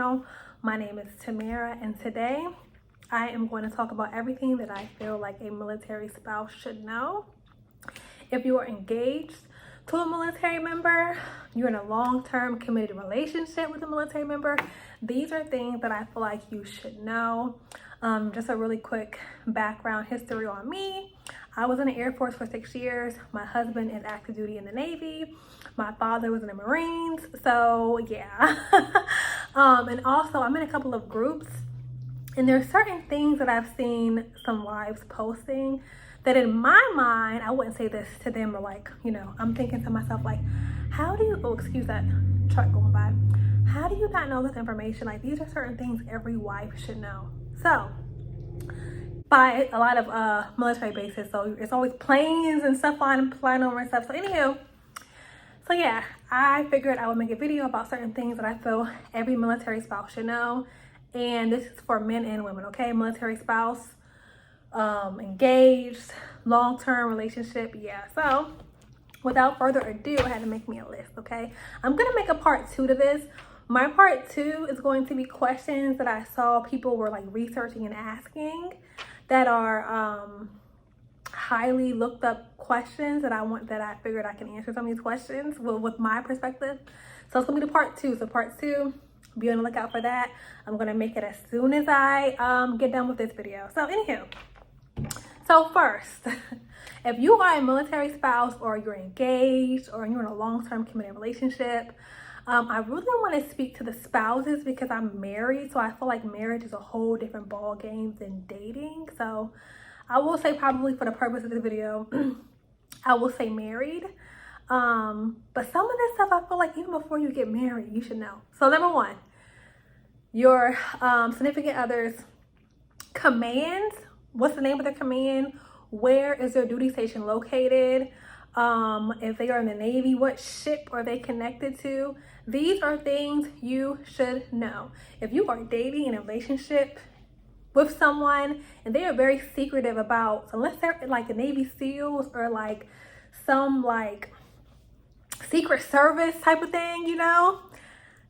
channel. My name is Tamara, and today I am going to talk about everything that I feel like a military spouse should know. If you are engaged to a military member, you're in a long-term committed relationship with a military member, these are things that I feel like you should know. Just a really quick background history on me. I was in the Air Force for 6 years. My husband is active duty in the Navy. My father was in the Marines. So yeah. And also I'm in a couple of groups, and there's certain things that I've seen some wives posting that in my mind, I wouldn't say this to them, or like, you know, I'm thinking to myself like, how do you, oh, excuse that truck going by. How do you not know this information? Like, these are certain things every wife should know. So by a lot of military bases, so it's always planes and stuff flying over and stuff. So anywho, so yeah, I figured I would make a video about certain things that I feel every military spouse should know. And this is for men and women, okay? Military spouse, engaged, long-term relationship, yeah. So without further ado, I had to make me a list, okay? I'm gonna make a part 2 to this. My part 2 is going to be questions that I saw people were like researching and asking that are highly looked up questions that I figured I can answer some of these questions with my perspective. So it's gonna be the part 2. So part 2, be on the lookout for that. I'm gonna make it as soon as I get done with this video. So anywho, so first, if you are a military spouse, or you're engaged, or you're in a long-term committed relationship, I really want to speak to the spouses because I'm married. So I feel like marriage is a whole different ball game than dating. So I will say, probably for the purpose of this video, I will say married. But some of this stuff I feel like even before you get married, you should know. So number 1, your significant other's commands. What's the name of the command? Where is their duty station located? If they are in the Navy, what ship are they connected to? These are things you should know. If you are dating in a relationship with someone and they are very secretive about, unless they're like the Navy SEALs or like some like Secret Service type of thing, you know,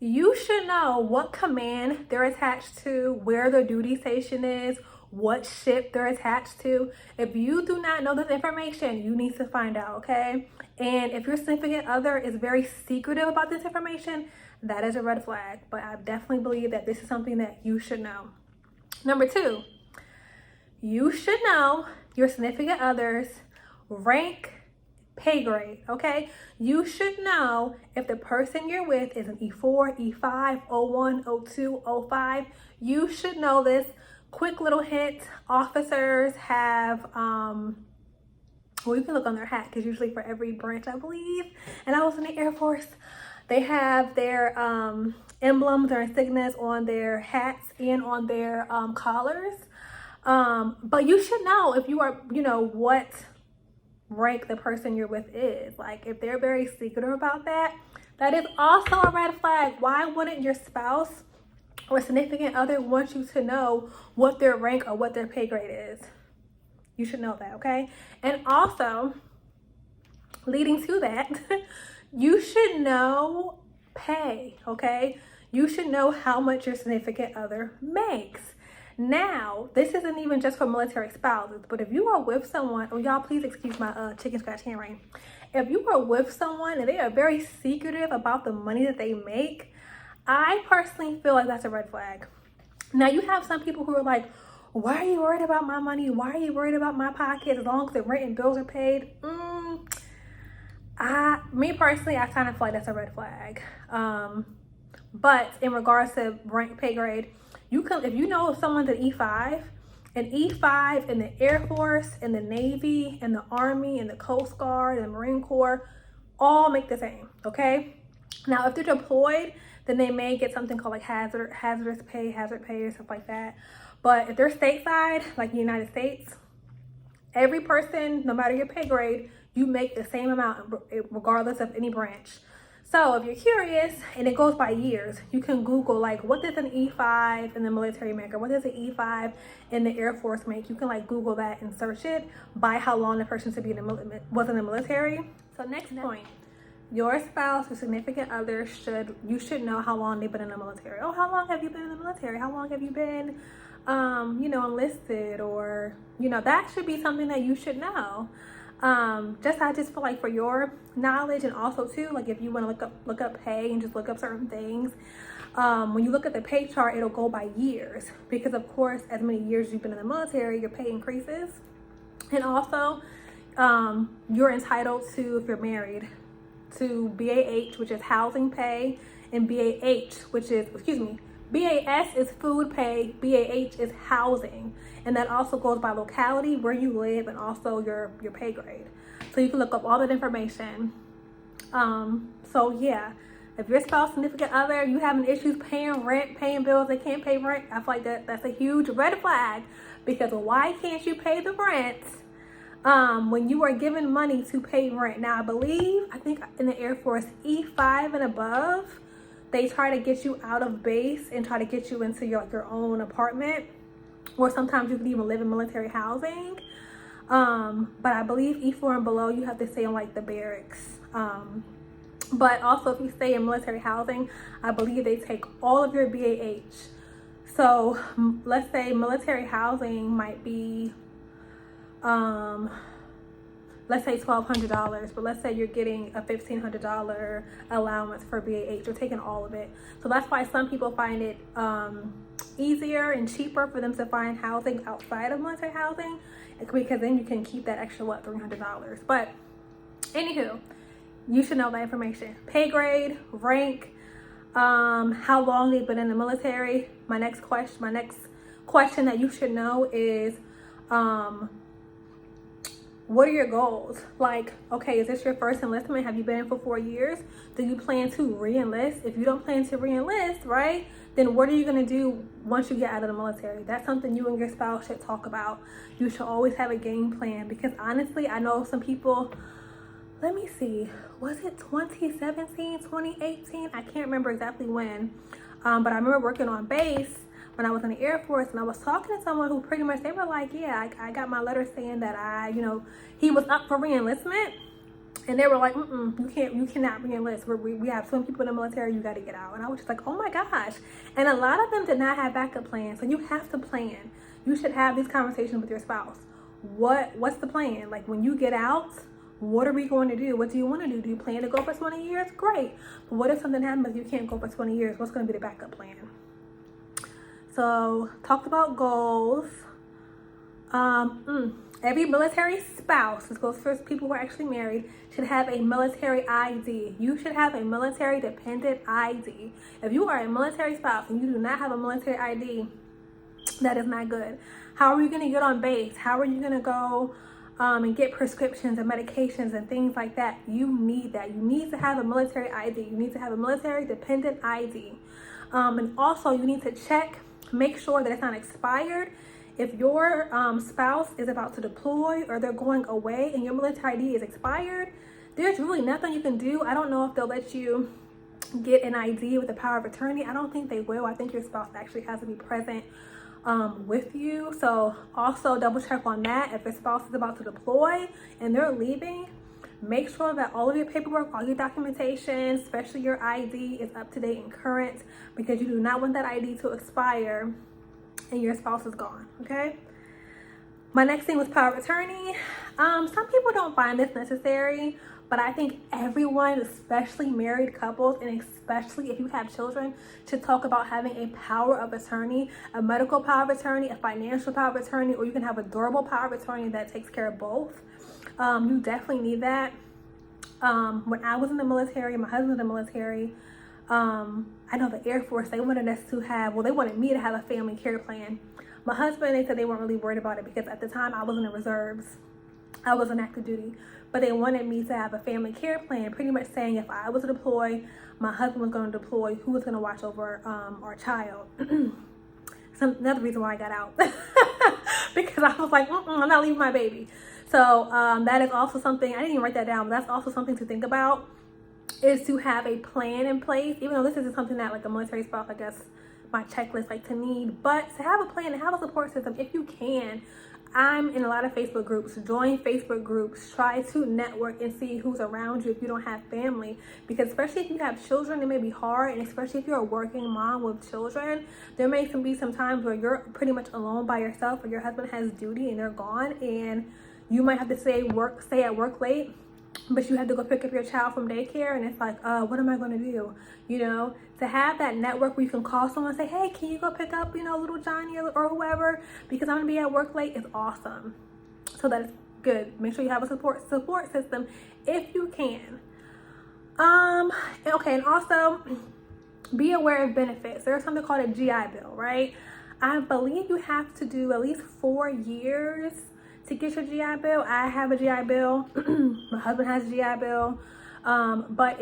you should know what command they're attached to, where their duty station is, what ship they're attached to. If you do not know this information, you need to find out, okay? And if your significant other is very secretive about this information, that is a red flag. But I definitely believe that this is something that you should know. Number 2, you should know your significant other's rank, pay grade, okay? You should know if the person you're with is an E4, E5, O1, O2, O5. You should know this. Quick little hint, officers have, well, you can look on their hat because usually for every branch, I believe, and I was in the Air Force, they have their emblems or insignias on their hats and on their collars. But you should know if you are, you know, what rank the person you're with is. Like, if they're very secretive about that, that is also a red flag. Why wouldn't your spouse or significant other want you to know what their rank or what their pay grade is? You should know that, okay? And also, leading to that, you should know pay, okay? You should know how much your significant other makes. Now, this isn't even just for military spouses, but if you are with someone, oh, y'all please excuse my chicken scratch handwriting. If you are with someone and they are very secretive about the money that they make, I personally feel like that's a red flag. Now, you have some people who are like, why are you worried about my money? Why are you worried about my pocket as long as the rent and bills are paid? Me personally, I kind of feel like that's a red flag. But in regards to rank, pay grade, you can, if you know if someone's an E5, an E5 in the Air Force, in the Navy, in the Army, in the Coast Guard, in the Marine Corps, all make the same, okay? Now, if they're deployed, then they may get something called like hazard pay or stuff like that. But if they're stateside, like the United States, every person, no matter your pay grade, you make the same amount regardless of any branch. So if you're curious, and it goes by years, you can Google like, what does an E5 in the military make, or what does an E5 in the Air Force make? You can like Google that and search it by how long the person should be was in the military. So next point, your spouse or significant other you should know how long they've been in the military. Oh, how long have you been in the military? How long have you been, enlisted? Or, that should be something that you should know. I just feel like for your knowledge, and also too, like if you want to look up pay and just look up certain things, when you look at the pay chart, it'll go by years, because of course, as many years you've been in the military, your pay increases. And also, you're entitled to, if you're married, to BAH, which is housing pay, and BAS is food pay, BAH is housing. And that also goes by locality, where you live, and also your pay grade. So you can look up all that information. So yeah, if your spouse, significant other, you having issues paying rent, paying bills, they can't pay rent, I feel like that's a huge red flag, because why can't you pay the rent when you are given money to pay rent? Now, I think in the Air Force, E5 and above, they try to get you out of base and try to get you into your own apartment, or sometimes you can even live in military housing. But I believe E4 and below, you have to stay in like the barracks. But also if you stay in military housing, I believe they take all of your BAH. So let's say military housing might be, let's say $1,200, but let's say you're getting a $1,500 allowance for BAH. You're taking all of it. So that's why some people find it easier and cheaper for them to find housing outside of military housing, because then you can keep that extra, $300. But anywho, you should know that information. Pay grade, rank, how long they've been in the military. My next question that you should know is, what are your goals? Like, okay, is this your first enlistment? Have you been in for 4 years? Do you plan to re-enlist? If you don't plan to re-enlist, right, then what are you going to do once you get out of the military? That's something you and your spouse should talk about. You should always have a game plan, because honestly, I know some people, let me see, was it 2017, 2018? I can't remember exactly when, but I remember working on base when I was in the Air Force, and I was talking to someone who pretty much, they were like, yeah, I got my letter saying that he was up for re-enlistment, and they were like, you cannot re-enlist. We have so many people in the military, you got to get out. And I was just like, oh my gosh. And a lot of them did not have backup plans. So you have to plan. You should have these conversations with your spouse. What's the plan? Like, when you get out, what are we going to do? What do you want to do? Do you plan to go for 20 years? Great. But what if something happens, you can't go for 20 years? What's going to be the backup plan? So, talked about goals. Every military spouse, this goes for people who are actually married, should have a military ID. You should have a military dependent ID. If you are a military spouse and you do not have a military ID, that is not good. How are you going to get on base? How are you going to go and get prescriptions and medications and things like that? You need that. You need to have a military ID. You need to have a military dependent ID. And also, you need to make sure that it's not expired. If your spouse is about to deploy, or they're going away and your military ID is expired, there's really nothing you can do. I don't know if they'll let you get an ID with a power of attorney. I don't think they will. I think your spouse actually has to be present with you. So also double check on that. If your spouse is about to deploy and they're leaving, make sure that all of your paperwork, all your documentation, especially your ID, is up to date and current, because you do not want that ID to expire and your spouse is gone, okay? My next thing was power of attorney. Some people don't find this necessary, but I think everyone, especially married couples, and especially if you have children, should talk about having a power of attorney, a medical power of attorney, a financial power of attorney, or you can have a durable power of attorney that takes care of both. You definitely need that. When I was in the military, my husband was in the military, I know the Air Force, they wanted us to have, they wanted me to have a family care plan. My husband, they said they weren't really worried about it, because at the time I was in the reserves. I was on active duty, but they wanted me to have a family care plan, pretty much saying if I was to deploy, my husband was going to deploy, who was going to watch over our child. Another reason why I got out, because I was like, I'm not leaving my baby. So that is also something, I didn't even write that down, but that's also something to think about, is to have a plan in place, even though this isn't something that like a military spouse, I guess, my checklist like to need, but to have a plan and have a support system if you can. I'm in a lot of Facebook groups. Join Facebook groups. Try to network and see who's around you if you don't have family. Because especially if you have children, it may be hard. And especially if you're a working mom with children, there may be some times where you're pretty much alone by yourself, or your husband has duty and they're gone, and you might have to stay at work late, but you have to go pick up your child from daycare, and it's like, what am I going to do? You know, to have that network where you can call someone and say, hey, can you go pick up, little Johnny or whoever, because I'm going to be at work late, is awesome. So that's good. Make sure you have a support system if you can. Okay, and also be aware of benefits. There's something called a GI Bill, right? I believe you have to do at least 4 years to get your GI Bill. I have a GI Bill. My husband has a GI Bill. But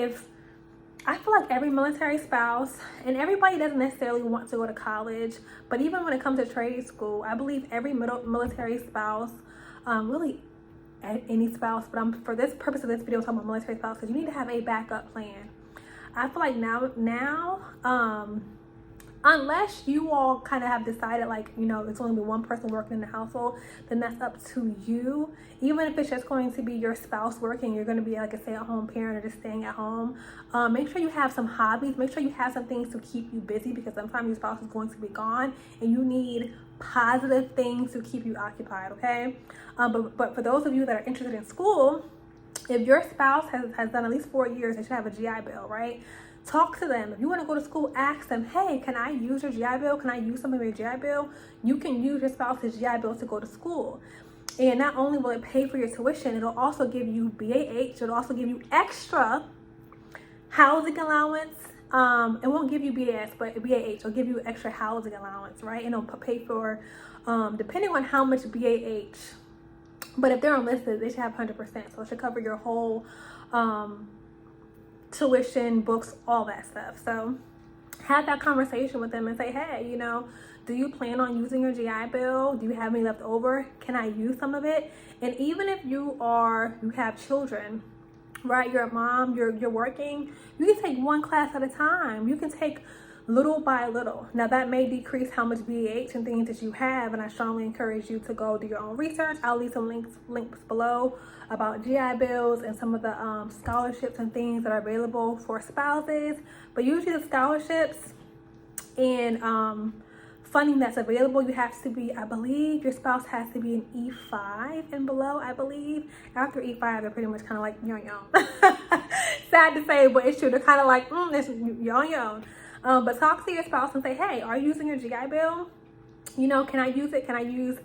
I feel like every military spouse, and everybody doesn't necessarily want to go to college, but even when it comes to trade school, I believe every military spouse, really any spouse, but for this purpose of this video, I'm talking about military spouse, because you need to have a backup plan. I feel like now, unless you all kind of have decided, like, it's only one person working in the household, then that's up to you. Even if it's just going to be your spouse working, you're going to be like a stay-at-home parent or just staying at home. Make sure you have some hobbies. Make sure you have some things to keep you busy, because sometimes your spouse is going to be gone and you need positive things to keep you occupied, okay? But for those of you that are interested in school, if your spouse has done at least 4 years, they should have a GI Bill, right? Talk to them. If you want to go to school, ask them, hey, can I use your GI Bill? Can I use some of your GI Bill? You can use your spouse's GI Bill to go to school. And not only will it pay for your tuition, it'll also give you BAH. It'll also give you extra housing allowance. It won't give you BAS, but BAH. It'll give you extra housing allowance, right? And it'll pay for, depending on how much BAH. But if they're enlisted, they should have 100%. So it should cover your whole tuition, books, all that stuff. So have that conversation with them and say, hey, do you plan on using your GI Bill? Do you have any left over? Can I use some of it? And even if you have children, right? You're a mom, you're working, you can take one class at a time. You can take little by little. Now that may decrease how much BAH and things that you have, and I strongly encourage you to go do your own research. I'll leave some links below about GI Bills and some of the scholarships and things that are available for spouses. But usually the scholarships and funding that's available, you have to be, I believe your spouse has to be an E5 and below, I believe. After E5, they're pretty much kind of like, you're on your own. Sad to say, but it's true. They're kind of like, you're on your own. But talk to your spouse and say, hey, are you using your GI Bill? Can I use it? Can I use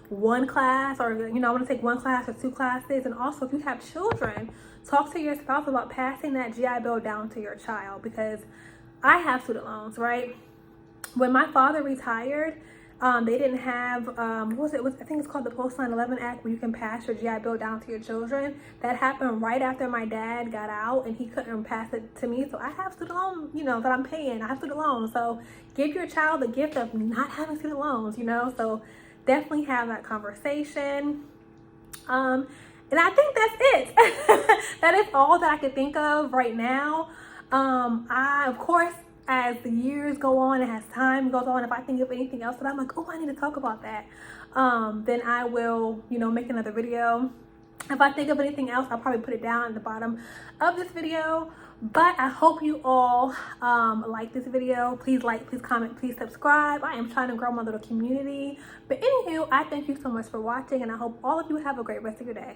one class? Or, I want to take one class or 2 classes. And also, if you have children, talk to your spouse about passing that GI Bill down to your child. Because I have student loans, right? When my father retired, they didn't have, I think it's called the Post 9/11 Act, where you can pass your GI Bill down to your children. That happened right after my dad got out, and he couldn't pass it to me. So I have student loans, that I'm paying. I have student loans. So give your child the gift of not having student loans, So definitely have that conversation. And I think that's it. That is all that I could think of right now. Of course, as the years go on and as time goes on, if I think of anything else that I'm like, I need to talk about that, then I will, make another video. If I think of anything else, I'll probably put it down at the bottom of this video. But I hope you all like this video. Please like, please comment, please subscribe. I am trying to grow my little community. But anywho, I thank you so much for watching, and I hope all of you have a great rest of your day.